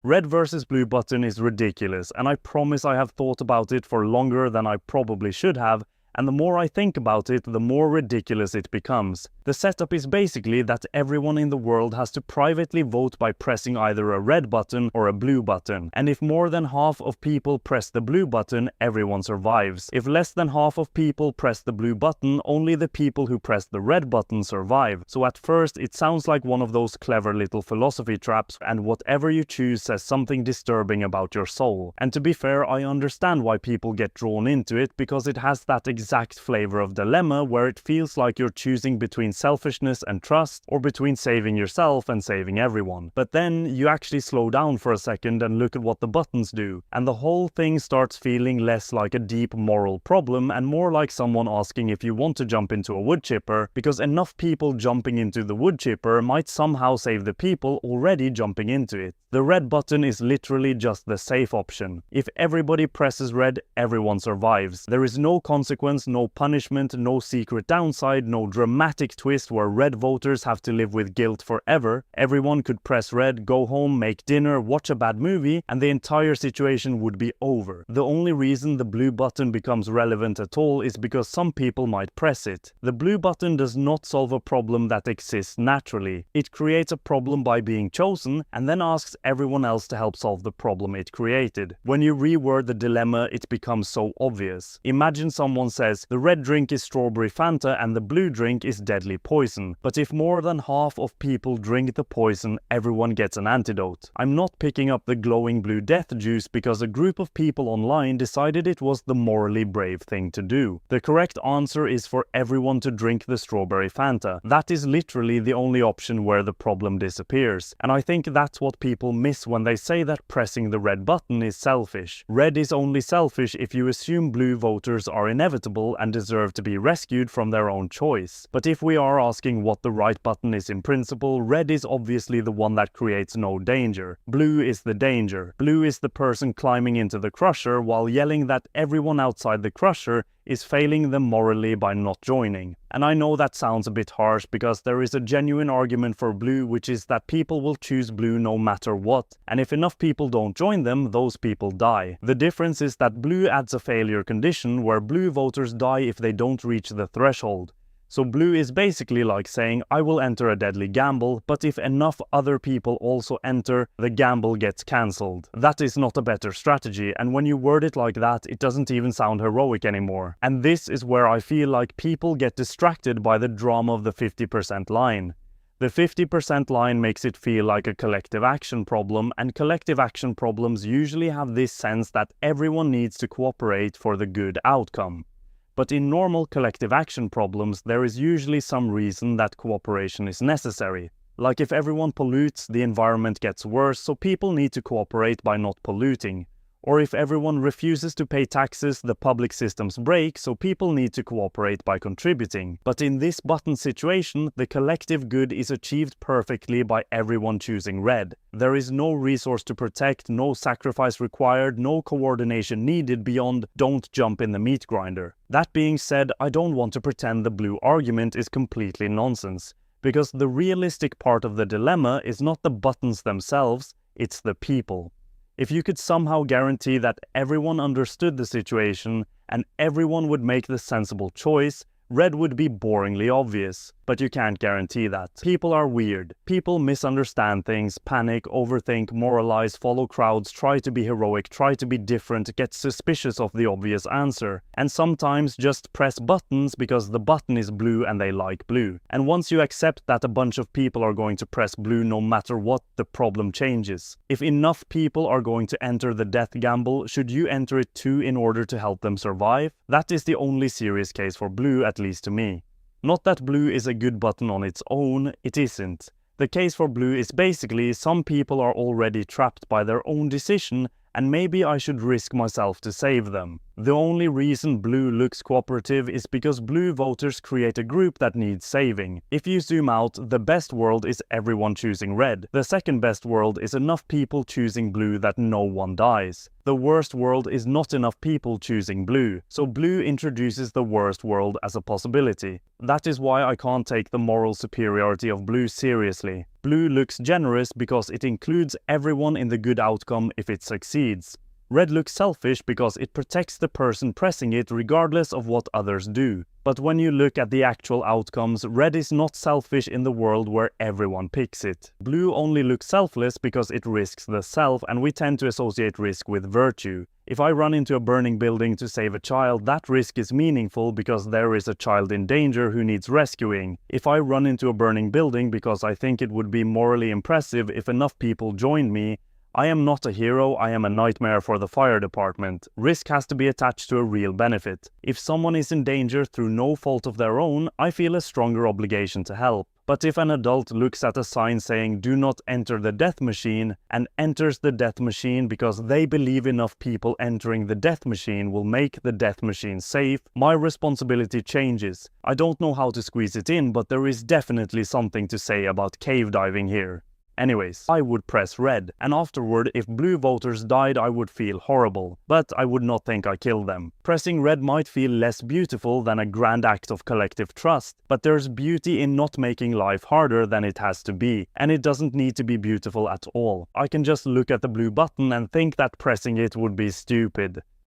Red versus blue button is ridiculous, and I promise I have thought about it for longer than I probably should have, and the more I think about it, the more ridiculous it becomes. The setup is basically that everyone in the world has to privately vote by pressing either a red button or a blue button, and if more than half of people press the blue button, everyone survives. If less than half of people press the blue button, only the people who press the red button survive. So at first it sounds like one of those clever little philosophy traps, and whatever you choose says something disturbing about your soul. And to be fair, I understand why people get drawn into it, because it has that exact flavor of dilemma where it feels like you're choosing between selfishness and trust, or between saving yourself and saving everyone. But then you actually slow down for a second and look at what the buttons do, and the whole thing starts feeling less like a deep moral problem and more like someone asking if you want to jump into a wood chipper, because enough people jumping into the wood chipper might somehow save the people already jumping into it. The red button is literally just the safe option. If everybody presses red, everyone survives. There is no consequence, no punishment, no secret downside, no dramatic twist where red voters have to live with guilt forever. Everyone could press red, go home, make dinner, watch a bad movie, and the entire situation would be over. The only reason the blue button becomes relevant at all is because some people might press it. The blue button does not solve a problem that exists naturally. It creates a problem by being chosen, and then asks everyone else to help solve the problem it created. When you reword the dilemma, it becomes so obvious. Imagine someone says, the red drink is strawberry Fanta and the blue drink is deadly poison. But if more than half of people drink the poison, everyone gets an antidote. I'm not picking up the glowing blue death juice because a group of people online decided it was the morally brave thing to do. The correct answer is for everyone to drink the strawberry Fanta. That is literally the only option where the problem disappears. And I think that's what people miss when they say that pressing the red button is selfish. Red is only selfish if you assume blue voters are inevitable and deserve to be rescued from their own choice. But if we are asking what the right button is in principle, red is obviously the one that creates no danger. Blue is the danger. Blue is the person climbing into the crusher while yelling that everyone outside the crusher is failing them morally by not joining. And I know that sounds a bit harsh because there is a genuine argument for blue, which is that people will choose blue no matter what, and if enough people don't join them, those people die. The difference is that blue adds a failure condition where blue voters die if they don't reach the threshold. So blue is basically like saying, I will enter a deadly gamble, but if enough other people also enter, the gamble gets cancelled. That is not a better strategy, and when you word it like that, it doesn't even sound heroic anymore. And this is where I feel like people get distracted by the drama of the 50% line. The 50% line makes it feel like a collective action problem, and collective action problems usually have this sense that everyone needs to cooperate for the good outcome. But in normal collective action problems, there is usually some reason that cooperation is necessary. Like if everyone pollutes, the environment gets worse, so people need to cooperate by not polluting. Or if everyone refuses to pay taxes, the public systems break, so people need to cooperate by contributing. But in this button situation, the collective good is achieved perfectly by everyone choosing red. There is no resource to protect, no sacrifice required, no coordination needed beyond don't jump in the meat grinder. That being said, I don't want to pretend the blue argument is completely nonsense, because the realistic part of the dilemma is not the buttons themselves, it's the people. If you could somehow guarantee that everyone understood the situation and everyone would make the sensible choice, red would be boringly obvious. But you can't guarantee that. People are weird. People misunderstand things, panic, overthink, moralize, follow crowds, try to be heroic, try to be different, get suspicious of the obvious answer, and sometimes just press buttons because the button is blue and they like blue. And once you accept that a bunch of people are going to press blue no matter what, the problem changes. If enough people are going to enter the death gamble, should you enter it too in order to help them survive? That is the only serious case for blue, at least to me. Not that blue is a good button on its own, it isn't. The case for blue is basically some people are already trapped by their own decision and maybe I should risk myself to save them. The only reason blue looks cooperative is because blue voters create a group that needs saving. If you zoom out, the best world is everyone choosing red. The second best world is enough people choosing blue that no one dies. The worst world is not enough people choosing blue, so blue introduces the worst world as a possibility. That is why I can't take the moral superiority of blue seriously. Blue looks generous because it includes everyone in the good outcome if it succeeds. Red looks selfish because it protects the person pressing it regardless of what others do. But when you look at the actual outcomes, red is not selfish in the world where everyone picks it. Blue only looks selfless because it risks the self, and we tend to associate risk with virtue. If I run into a burning building to save a child, that risk is meaningful because there is a child in danger who needs rescuing. If I run into a burning building because I think it would be morally impressive if enough people joined me, I am not a hero, I am a nightmare for the fire department. Risk has to be attached to a real benefit. If someone is in danger through no fault of their own, I feel a stronger obligation to help. But if an adult looks at a sign saying "Do not enter the death machine" and enters the death machine because they believe enough people entering the death machine will make the death machine safe, my responsibility changes. I don't know how to squeeze it in, but there is definitely something to say about cave diving here. Anyways, I would press red, and afterward, if blue voters died, I would feel horrible, but I would not think I killed them. Pressing red might feel less beautiful than a grand act of collective trust, but there's beauty in not making life harder than it has to be, and it doesn't need to be beautiful at all. I can just look at the blue button and think that pressing it would be stupid.